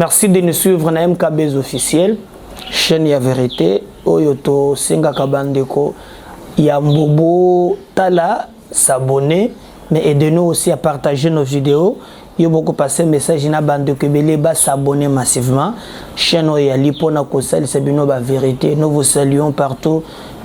Merci de nous suivre na MKB's officiel, chaîne ya vérité, Oyoto Senga Kabandeko, Yambobo Tala, s'abonner, mais aidez-nous aussi à partager nos vidéos. Il y a beaucoup passé message na bande que belé ba s'abonner massivement. Chaîne Oyali pona kosal sabino ba vérité. Nous vous saluons partout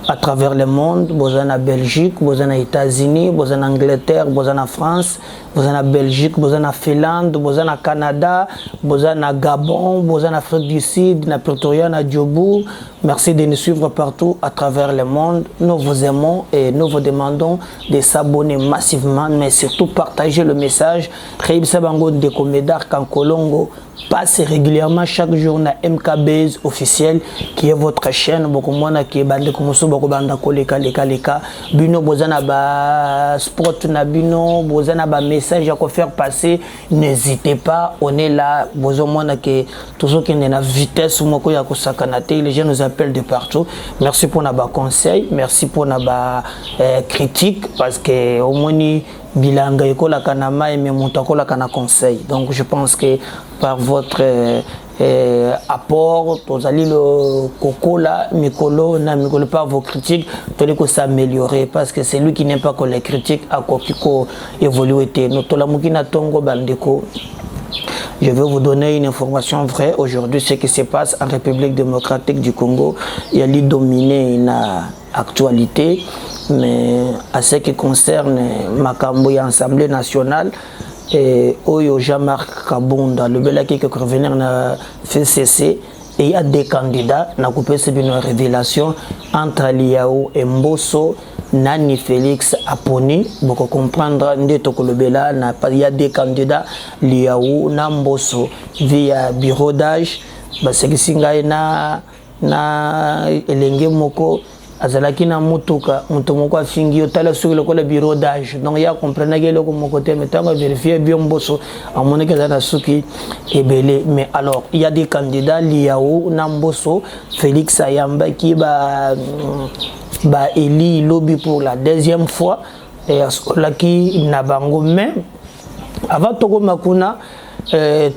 à travers le monde. Vous en Belgique, vous en États-Unis, vous en Angleterre, vous en France, vous en Belgique, vous en Finlande, vous en Canada, vous en Gabon, vous en Afrique du Sud, na Pretoria, na Djibouti. Merci de nous suivre partout à travers le monde. Nous vous aimons et nous vous demandons de s'abonner massivement, mais surtout partager le message. Khaib Sabango de Komedar Kankolongo passe régulièrement chaque jour na MKB's officiel qui est votre chaîne. Beaucoup moins qui est bandé comme ça, beaucoup banda koleka leka. Bino bozana ba sport na bino, bozana ba message à quoi faire passer. N'hésitez pas, on est là. Bozomona que toujours qui est na vitesse moko ya kosakanate, les gens nous appellent de partout. Merci pour na ba conseil, merci pour na ba critique parce que au moins bilanga ekola kanama et montakola kana conseil. Donc je pense que par votre apport, vous allez le coco là, Mikolo, par vos critiques, vous allez s'améliorer parce que c'est lui qui n'aime pas que les critiques à quoi évoluer. Je vais vous donner une information vraie aujourd'hui, ce qui se passe en République démocratique du Congo. Il y a dominé une actualité, mais à ce qui concerne Makambo et l'Assemblée nationale, et Oyo Jean-Marc Kabunda, le bel qui est revenir na FCC, et il y a des candidats, na coupé c'est une révélation entre Liao et Mbosso, Nani Félix Aponi, beaucoup comprendre Ndetokolobela, il y a des candidats Liao Nambosso via bureau d'âge, parce que singa na elenge moko azalaki na mutuka mutu moko afingi otala sur le bureau d'âge, donc il y a comprendre que le moko te mettanga vérifier bien Mbosso amone que na suki ebele. Mais alors il y a des candidats Liao Nambosso, Félix Ayamba qui ba Eli lobby pour la deuxième fois et là qui na bango même avant Togo Makuna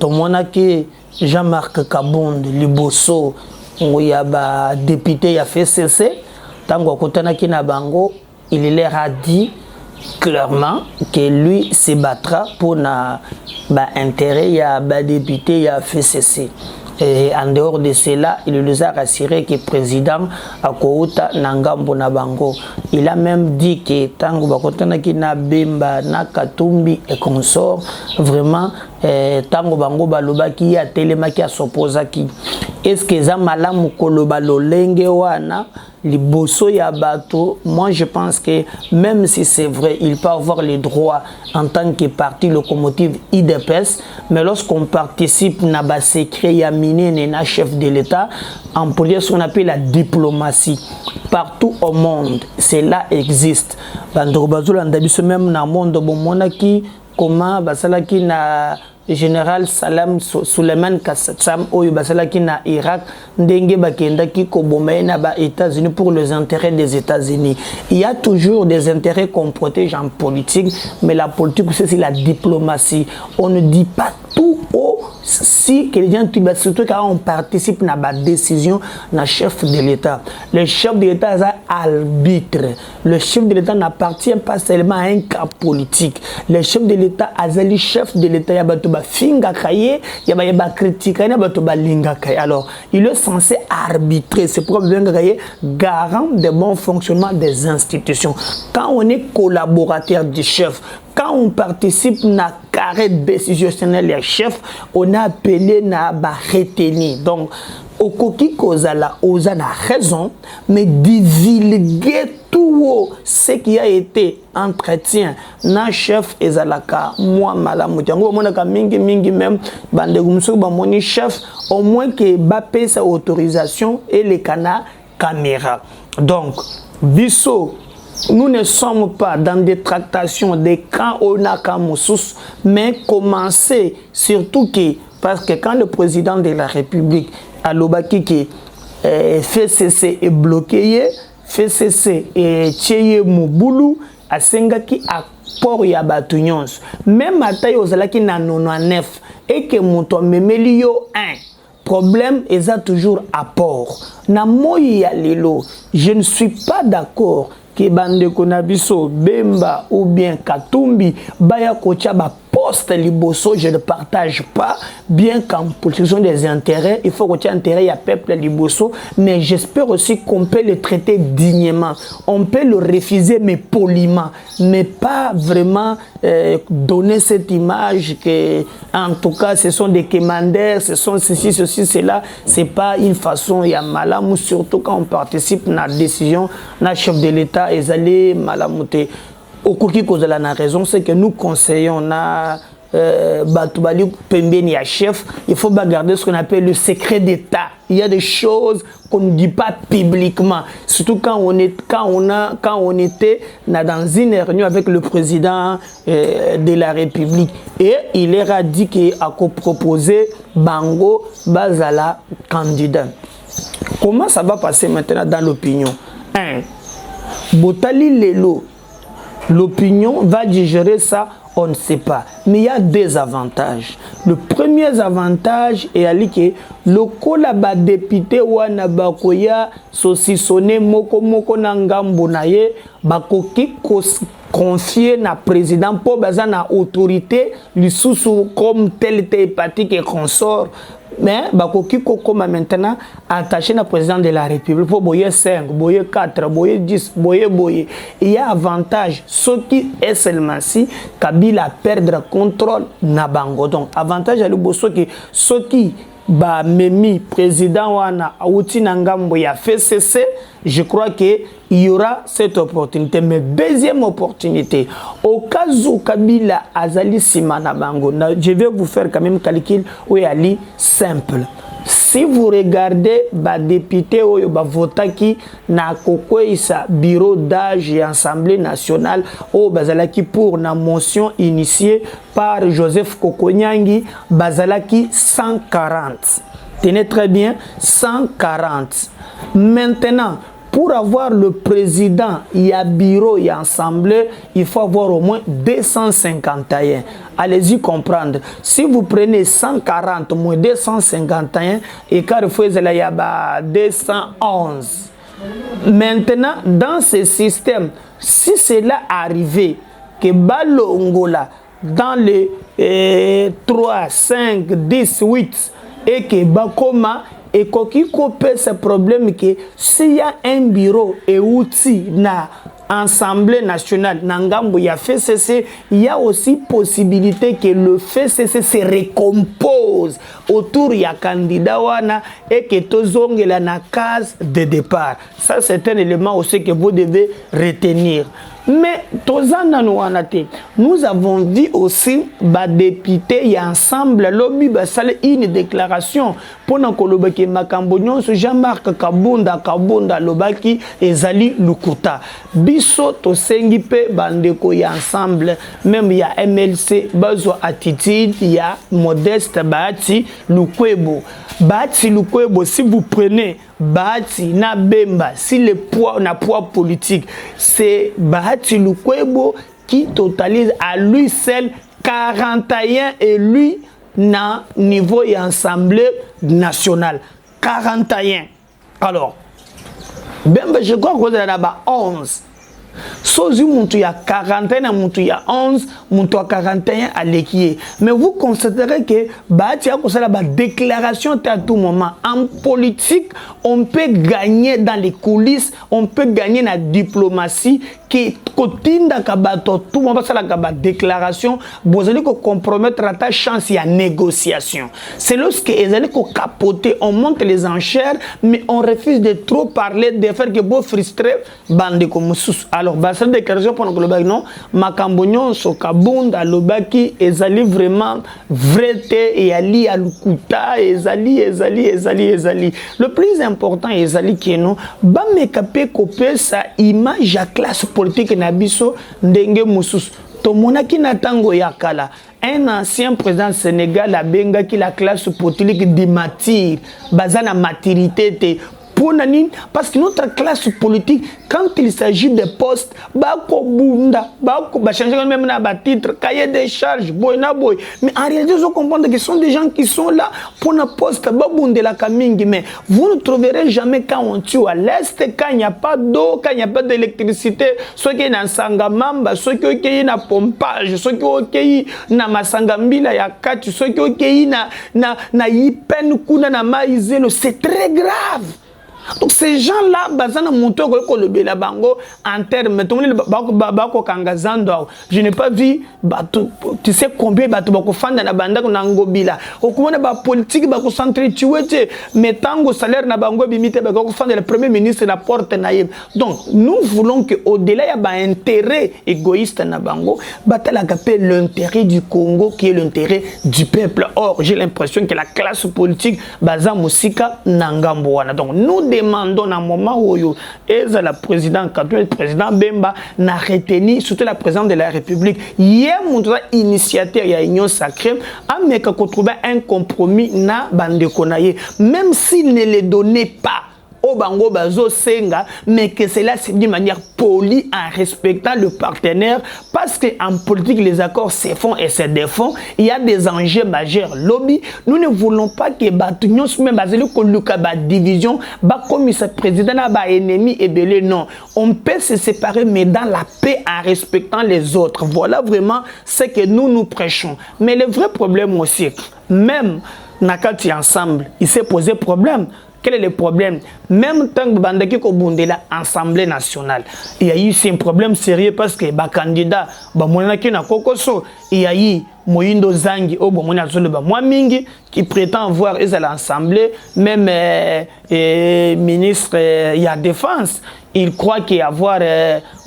tomona que Jean-Marc Kabonde Liboso ya ba député ya FCC tango kotana ki na bango, il leur a dit clairement que lui se battra pour na ba intérêt ya ba député ya FCC. Et en dehors de cela, il nous a rassuré que le président Akouta Nangambo Nabango, il a même dit que Tango Bakotana Kina Bemba, Nakatumbi et consort, vraiment, Tango Bango Baloba qui a téléma qui a s'opposé qui. Est-ce que Zamala Mukoloba Lolenge Wana, Liboso Yabato, moi je pense que même si c'est vrai, il peut avoir les droits en tant que parti locomotive IDPS, mais lorsqu'on participe à la secret Yamine na chef de l'État, en police ce qu'on appelle la diplomatie. Partout au monde, cela existe. Même dans le monde, comment basalaki na général Salam Suleiman Kassatsam Oyo basalaki na Irak ndenge bakendaki ko bomba na ba États-Unis pour les intérêts des États-Unis. Il y a toujours des intérêts qu'on protège en politique, mais la politique c'est la diplomatie. On ne dit pas tout haut si quelqu'un surtout quand on participe à la décision na chef de l'État. Le chef de l'État est arbitre. Le chef de l'État n'appartient pas seulement à un cas politique. Le chef de l'État est chef de l'État. Alors, il est censé arbitrer. C'est pour garant de bon fonctionnement des institutions. Quand on est collaborateur du chef, quand on participe à carré décisionnel les chefs, on a appelé à retenir. Donc, au coquille kozala, osana raison, mais divulguer tout ce qui a été entretien na chef ezalaka moi malamu tango monaka mingi même bande gumso ba moni chef au moins que bapé sa autorisation et les caméras. Donc biso nous ne sommes pas dans des tractations des camps Onakamosus, mais commencer surtout que, parce que quand le président de la République a l'obaki qui FCC est bloqué, FCC et Tcheye Moboulou a Sengaki a pour ya batu nyonso même ataye ozalaki na 99 et que moto memeli yo 1 problème eza toujours apport na moyi ya lelo je ne suis pas d'accord que bandeko na biso Bemba ou bien Katumbi baya kocha ba poste liboso, je ne partage pas, bien qu'en protection des intérêts, il faut que intérêt à peuple liboso, mais j'espère aussi qu'on peut le traiter dignement. On peut le refuser, mais poliment, mais pas vraiment donner cette image que, en tout cas, ce sont des commandeurs, ce sont ceci, ceci, cela. C'est pas une façon, il y a malamou, surtout quand on participe à la décision, le chef de l'État, ils allaient malamouter. Au cours cause de la raison, c'est que nous conseillons na Batubali Pembeni à chef, il faut garder ce qu'on appelle le secret d'État. Il y a des choses qu'on ne dit pas publiquement, surtout quand on était dans une réunion avec le président de la République et il leur a dit qu'il a proposé Bango Bazala candidat. Comment ça va passer maintenant dans l'opinion? 1. Botali Lelo. L'opinion va digérer ça, on ne sait pas. Mais il y a des avantages. Le premier avantage est que le kolaba député wana bakoya sosisone moko moko na ngambo na ye bakoki confier na président pour baza na autorité lisusu comme tel hépatique et consort. Mais bakoki kokoma maintenant attaché na président de la République pour boyer 5, boyer 4, boyer 10, boyer. Il y a avantage ce qui est seulement si Kabila perdre contrôle na bango. Donc avantage à l'uboso qui ce qui ba memi président wana auti na ngambo ya FCC, je crois que il y aura cette opportunité. Mais deuxième opportunité, au cas où Kabila azali simana bango, je vais vous faire quand même calcul où ali simple. Si vous regardez ba député oyo ba votaki na kokwesa bureau d'âge et assemblée nationale au bazalaki pour na motion initiée par Joseph Kokonyangi bazalaki 140. Tenez très bien, 140. Maintenant, pour avoir le président, il y a bureau, il y a assemblée, il faut avoir au moins 251. Allez-y comprendre. Si vous prenez 140 moins 251, et car il faut y a 211. Maintenant, dans ce système, si cela arrivait, que Balongola, dans les 3, 5, 10, 8, et que Bakoma, et qui coupe ce problème que s'il y a un bureau et outil na Assemblée nationale, Nangambo ya FCC, il y a aussi possibilité que le FCC se recompose autour ya candidat wana et que tozonge la na case de départ. Ça c'est un élément aussi que vous devez retenir. Mais nous avons dit aussi bah député y ensemble lobby bah sale une déclaration pour que Makambonyon Jean-Marc Kabunda lobaki ezali lukuta biso to sengipe bandeko y ensemble même y a MLC bazo attitude y a Modeste Bahati Lukwebo si vous prenez Bahati na Bemba, si le poids, na poids politique, c'est Bahati Lukwebo qui totalise à lui seul 41 élus na niveau et assemblée nationale. 41. Alors, Bemba, je crois qu'on est là-bas 11. Sozu muntu ya 41 muntu ya 11 muntu ya 41 à l'équier. Mais vous constaterez que Bahati a construit la déclaration à tout moment. En politique, on peut gagner dans les coulisses, on peut gagner dans la diplomatie qui kotinda kabato tout moment ça la déclaration vous allez compromettre ta chance il y a négociation. C'est lorsque ils allaient capoter, on monte les enchères mais on refuse de trop parler de faire que beau frustré bande comme sous. Alors bah cette déclaration pour le bac non Makambonyon so Kabunda lobaki ezali vraiment vrai et ali alukuta ezali. Le plus important ezali que non ba mekapé copier sa image à classe politique na biso ndenge mususu tomonaki na tango ya kala un ancien président Sénégal a benga ki la classe politique di mature bazana maturité te Parce que notre classe politique, quand il s'agit de postes, changer même dans titre, cahier des charges, mais en réalité, je comprends que ce sont des gens qui sont là pour un poste, mais vous ne trouverez jamais quand on tue à l'est, quand il n'y a pas d'eau, quand il n'y a pas d'électricité, ceux qui sont dans Sangamamba, ceux qui sont dans pompage, ceux qui sont dans Masangambila, ceux qui sont dans Yipen, dans Maïzelo, c'est très grave. Donc ces gens-là, en termes, je n'ai pas vu, tu sais combien de fans dans la bande au cours de la politique, mais tant que salaire n'a pas le premier ministre la porte naïve. Donc nous voulons que au-delà il y a un intérêt égoïste na bango, l'intérêt du Congo qui est l'intérêt du peuple. Or j'ai l'impression que la classe politique baza musika nangamboana. Donc nous demandons à un moment où le président Bemba n'a retenu, surtout la présidente de la République, hier mon initiateur, il y a union sacrée, mais qu'on trouve un compromis na bandekonaye, même s'il ne le donnait pas au bango bazo senga, mais que cela c'est d'une manière polie en respectant le partenaire, parce qu'en politique les accords se font et se défont. Il y a des enjeux majeurs lobby. Nous ne voulons pas que batunions même basé que Luka ba division ba comme ce président na ba ennemi et belé. Non, on peut se séparer mais dans la paix en respectant les autres. Voilà vraiment ce que nous prêchons. Mais le vrai problème aussi, même nakati ensemble, il s'est posé problème. Quel est le problème? Même tant que Bandaki Kobunde l'Assemblée nationale, il y a eu un problème sérieux parce que les candidats, il y a eu Moindo Zangi, qui prétend voir l'Assemblée, même ministre de la Défense, il croit qu'il y a avoir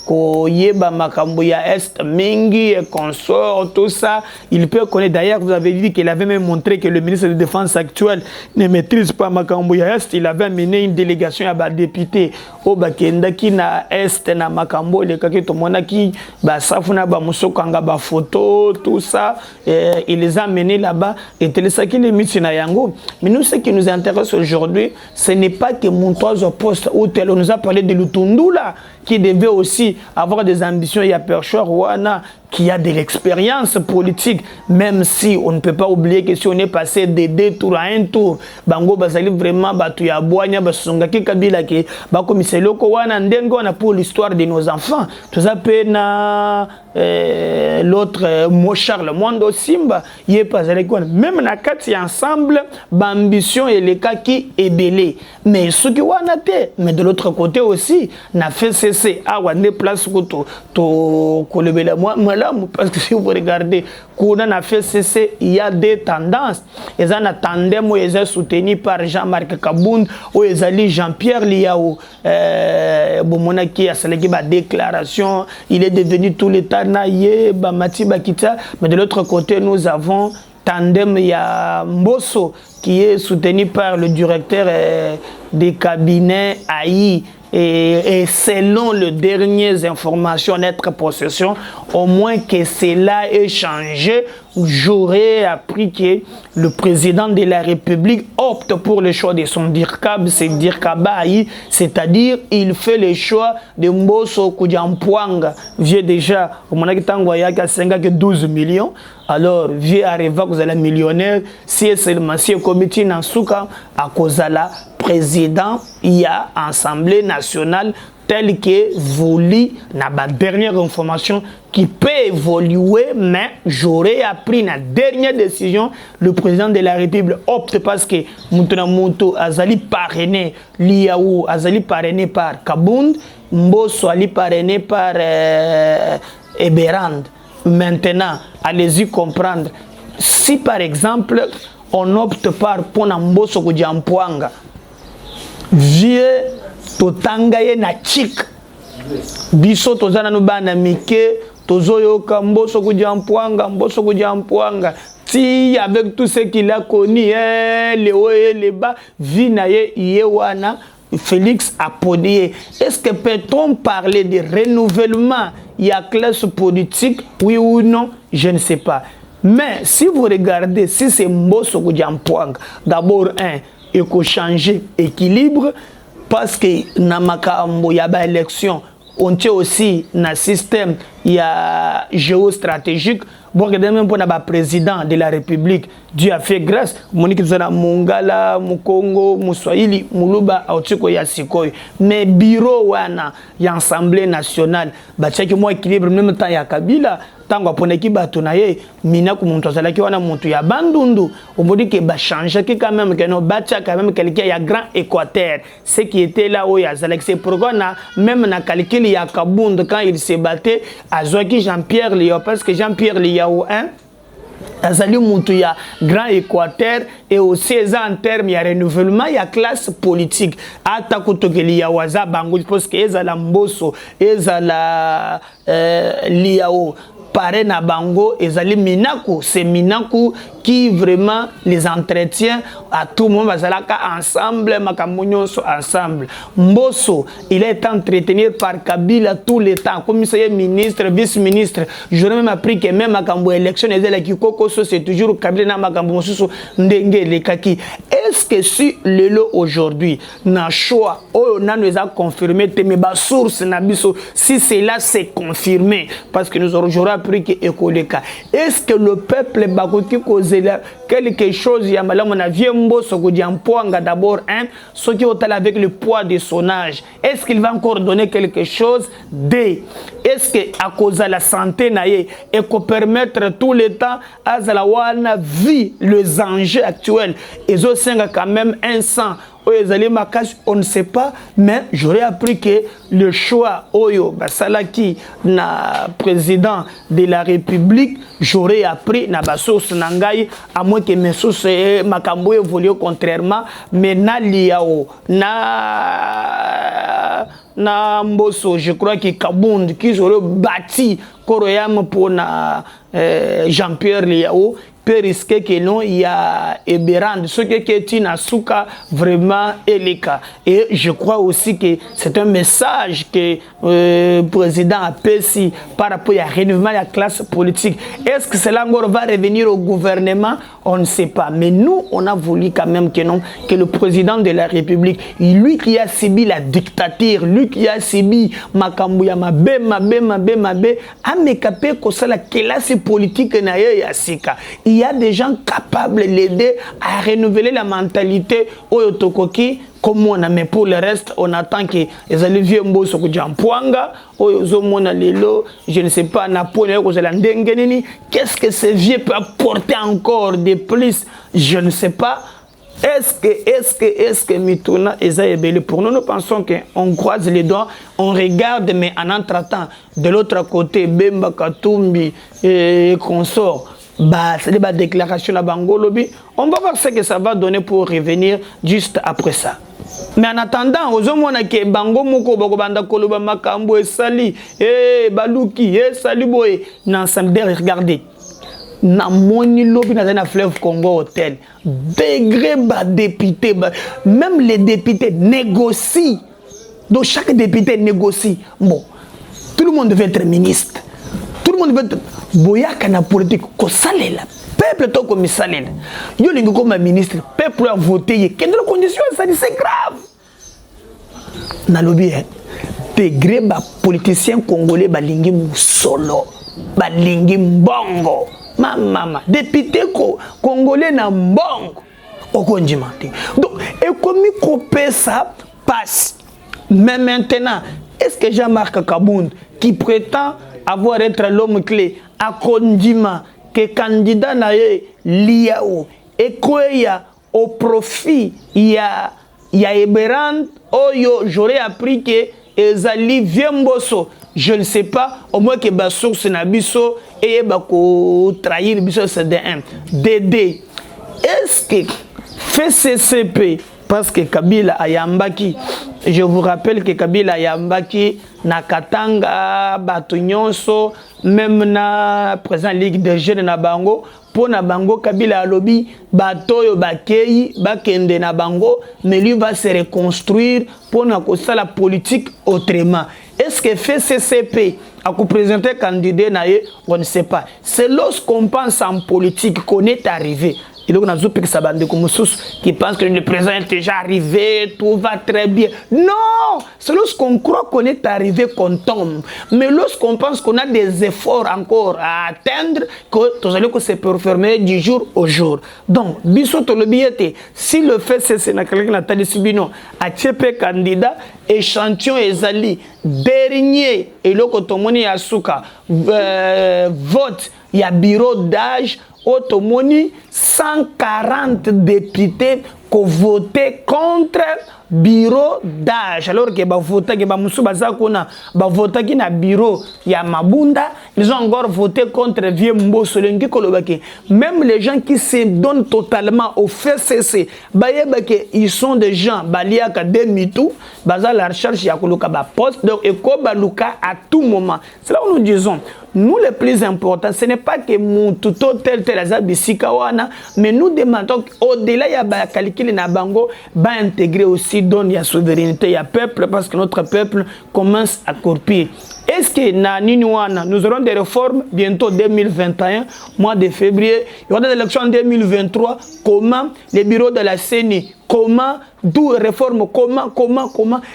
Koyeba Makambuya Est, Mengi et consort, tout ça. Il peut connaître. D'ailleurs, vous avez dit qu'il avait même montré que le ministre de la Défense actuel ne maîtrise pas Makambuya Est. Il avait mené une délégation à des députés au Bakenda qui na Est, na Makambo, le Kaketomona qui, Safuna Bamusokanga, photo, tout ça. Il les a menés là-bas et Télésaki les mis na Yango. Mais nous, ce qui nous intéresse aujourd'hui, ce n'est pas que Montoise poste ou tel. On nous a parlé de Lutundu là, qui devait aussi avoir des ambitions. Il y a Perchor Wana qui a de l'expérience politique, même si on ne peut pas oublier que si on est passé de 2 tours à 1 tour, Bango Bazali vraiment Batuya Boanya Basonga ki Kabila ki Bakomise Loko Wana Ndengo na pour l'histoire de nos enfants. Tout ça peut na l'autre Mochar le Mondo Simba, il est pas avec même na kati ensemble, ambition et les cas qui est belé. Mais ce qui wana te, mais de l'autre côté aussi, na fait cesser à wane place to kolebela moi parce que si vous regardez qu'on a fait cesser, il y a des tendances. Ils ont un tandem où ils sont soutenus par Jean-Marc Kabound, où ils ont Jean-Pierre Liaou, qui a sélectionné ma déclaration, il est devenu tout l'État naïe, Mati Bakita. Mais de l'autre côté, nous avons tandem, il y a Mbosso qui est soutenu par le directeur des cabinets AI. Et selon les dernières informations, notre possession, au moins que cela ait changé, j'aurais appris que le président de la République opte pour le choix de son DIRCAB, c'est DIRCABAI, c'est-à-dire il fait le choix de Mbosso Kudjampuanga. J'ai déjà, au moment que 12 millions, alors vieux arriva que vous allez millionnaire, si seulement si le comité Nansouka, à cause de la président, il y a Assemblée nationale tel que voulu, na ba dernière information qui peut évoluer, mais j'aurais appris la dernière décision, le président de la République opte parce que Moutonamoto Azali parrainé, Liaou Azali parrainé par Kabound, Mbosso Ali parrainé par Eberand. Maintenant, allez-y comprendre, si par exemple, on opte par Mbosso Kudjampuanga, vieux totangaye na chik biso tozana no bana mike tozoyo Mbosso Kudjampuanga ti avec tout ce qu'il a connu les hauts et les bas vinaye yewana Félix Apodie. Est-ce que peut-on parler de renouvellement il y a classe politique oui ou non, je ne sais pas. Mais si vous regardez si c'est Mbosso Kudjampuanga, d'abord il faut changer équilibre. parce que na makambo ya ba élection on tient aussi un système géostratégique. Bon, même pour le président de la République, Dieu a fait grâce. Monique Zana Mongala, Mukongo, Muswahili, Muluba, Aotiko Yasikoy. Mais bureau wana, l'Assemblée nationale, bah check moi équilibre même temps ya Kabila. Tango aponeki bato na ye mina ku muntu azalaki wana muntu ya bandundu omodi ke ba changer que quand même que no bacha quand même quelqu'un ya grand Équateur ce qui était là où yazalaki c'est pourquoi na même na calcul ya Kabund quand il se battait azwaki Jean-Pierre Liao parce que Jean-Pierre Liao hein azali muntu ya grand Équateur et aussi en termes ya renouvellement ya classe politique ata kutokeli ya waza bango parce que ezala mboso ezala Liao paré na bango ezali minaku c'est minaku qui vraiment les entretient à tout moment bazalaka ensemble makamunyoso ensemble mboso il est entretenu par Kabila tout le temps comme c'est ministre vice-ministre j'aurais même appris que même makambo élection ezala kikoko c'est toujours Kabila na makambo mosusu ndenge lekaki est-ce que si lelo aujourd'hui na choix oh na nous a confirmé mais ba source na biso si cela c'est confirmé parce que nous aurons appris que ekoleka est-ce que le peuple bakoki causer quelque chose ya malamu na viembo sokodi ampoanga d'abord hein ce qui est avec le poids de son âge est-ce qu'il va encore donner quelque chose de est-ce que à cause de la santé naie et qu'on permettre tout le temps à la wana vie les enjeux actuels et zo senga quand même un sang on ne sait pas, mais j'aurais appris que le choix Oyo Basalaki na président de la République, j'aurais appris na basource nangai à moins que mes sources makambo évoluent contrairement, mais na liao na Mboso, je crois que Kabund qui aurait bâti Koroyam pour na Jean-Pierre Liao peut risquer que non, il y a Eberand, ce qui est une asuka vraiment élika. Et je crois aussi que c'est un message que le président a passé par rapport à renouvellement de la classe politique. Est-ce que cela encore va revenir au gouvernement? On ne sait pas. Mais nous, on a voulu quand même que non, que le président de la République, lui qui a subi la dictature, lui qui a subi Makambouya Mabe, a mécapé que ça la classe politique na yasika. Il y a des gens capables de l'aider à renouveler la mentalité au Yotokoki comme on a, mais pour le reste on attend que les alliés mboso kujampuanga oyozomona lelo je ne sais pas Napoléon qu'est-ce que ce vieux peut apporter encore de plus je ne sais pas. Est-ce que Mituna est pour nous, nous pensons qu'on croise les doigts, on regarde, mais en entretemps, de l'autre côté, Bemba Katumbi et consorts, bah, c'est des déclarations à Bangolobi. On va voir ce que ça va donner pour revenir juste après ça. Mais en attendant, aux hommes qui bango moko banda koloba makambo et sali baluki sali boy n'ensemble regardez. Na moni lobi na fleuve Congo hôtel degré ba député même les députés négocient donc chaque député négocie bon tout le monde veut être ministre tout le monde veut être boyaka na politique ko salela peuple to comme salela yo lingo comme ministre peuple a voté quelles conditions ça c'est grave na lobi degré ba politicien congolais ba lingi solo ba lingi mbongo Mama, député congolais na mbongo okonjimante. Donc, et comme ça passe. Mais maintenant, est-ce que Jean-Marc Kabund, qui prétend avoir être l'homme clé, a condiment que candidat na liao et quoi au profit il y a Eberand oyo j'aurais appris que Ezali Viemboso je ne sais pas au moins que ba source na biso et bako trahir biso c'est de un DD est-ce que FCCP parce que Kabila ayambaki je vous rappelle que Kabila ayambaki na Katanga Batunyonso même na président Ligue des jeunes na bango pour na bango Kabila alobi batoyo bakei bakende na bango mais lui va se reconstruire pour na kosa la politique autrement. Est-ce que FCCP a présenté candidat naïe? On ne sait pas. C'est lorsqu'on pense en politique qu'on est arrivé Il y a qui pense que le président est déjà arrivé, tout va très bien. Non, c'est lorsqu'on croit qu'on est arrivé qu'on tombe. Mais lorsqu'on pense qu'on a des efforts encore à atteindre, que c'est performer du jour au jour. Donc, si le fait c'est Nathalie Sibino a TP candidat, échantillon ezali dernier et le kotomoni asuka vote il y a bureau d'âge automoni 140 députés qui voté contre bureau d'âge alors que ba voté que ba musu bazakona ba voté qui na bureau ya Mabunda, ils ont encore voté contre vieux Mbosso lengi kolobaki. Même les gens qui se donnent totalement au FCC ils sont des gens baliaka demi-tout baza la recherche ya koluka ba poste donc et ko baluka à tout moment. C'est là où nous disons nous le plus important ce n'est pas que mututo tel azabisikawana mais nous demandons au-delà ya ba calculer na bango ba intégrer aussi donne la souveraineté, il y a peuple parce que notre peuple commence à corpir. Est-ce que nous aurons des réformes bientôt 2021, mois de février, il y aura des élections en 2023, comment les bureaux de la CENI, comment, d'où réforme, comment,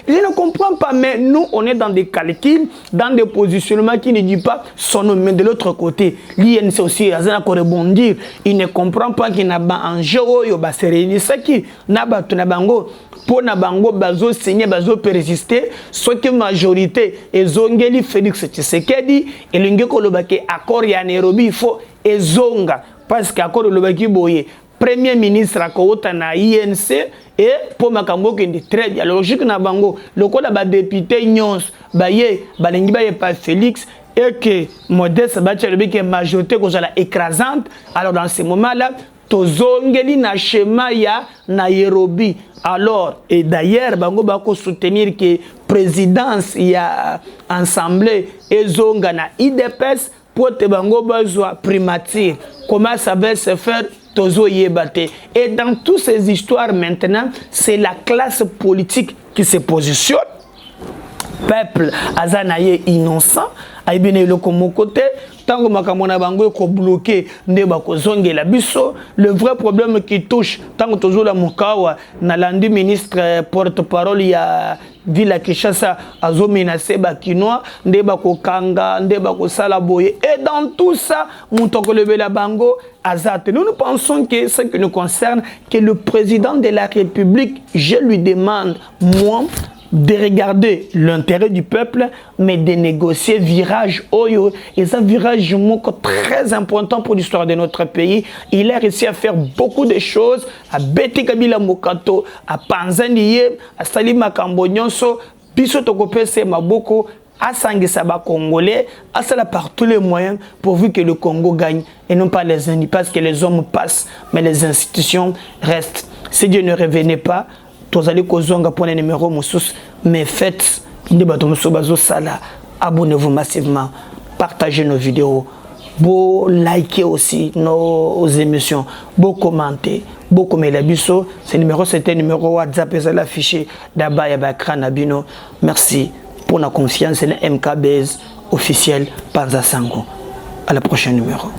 je ne comprends pas, mais nous on est dans des calculs, dans des positionnements qui ne disent pas son nom, mais de l'autre côté, l'INC aussi, il a rebondir, il ne comprend pas qu'il n'y a pas un jeu, il y a qui n'a pas pour na bango bazo signer bazo persister soit que majorité ezongeli Félix Tshisekedi elingi kolobaki accord ya Nairobi il faut ezonga parce que accord lobaki boye premier ministre akota na INC et pour makambo qui très bien logique na bango lokola ba député nyons baye balingi baye pas Félix et que Modeste Bachelobi qui est majorité kozala écrasante alors dans ce moment là tozongeli na schéma ya Nairobi. Alors, et d'ailleurs, bango bako soutenir que présidence ya assemblée et zonga na IDPS pour te bango bazwa primature. Comment ça va se faire tozo yebate. Et dans toutes ces histoires maintenant, c'est la classe politique qui se positionne. Peuple azanaye innocent, aibine le comme côté. Tant que makamona bango ko bloqué ne ba ko zongela biso le vrai problème qui touche tant que toujours la mukawa na landi ministre porte-parole ya Villa Kinshasa azo menacé ba kinois nde ba ko kanga nde ba ko sala boye et dans tout ça mutoko lever la bango azate. Nous pensons que ce qui nous concerne que le président de la République, je lui demande moi de regarder l'intérêt du peuple, mais de négocier virage Oyo. Et ça, virage très important pour l'histoire de notre pays. Il a réussi à faire beaucoup de choses, à Beti Kabila Mokato, à Panzaniye, à Salima Kambonyonso, Biso Tokopese Maboko, à Sangisaba Congolais, à cela par tous les moyens, pourvu que le Congo gagne, et non pas les ennemis, parce que les hommes passent, mais les institutions restent. Si Dieu ne revenait pas, tous allez kozonga pour les numéros moussous, mais faites abonnez-vous massivement, partagez nos vidéos, beau likez aussi nos émissions, beau commenter, beau commer la biso. Ce numéro c'était numéro WhatsApp et affiché d'abord à l'écran Nabino. Merci pour la confiance et le MKBS officiel Panza Sango. À la prochaine numéro.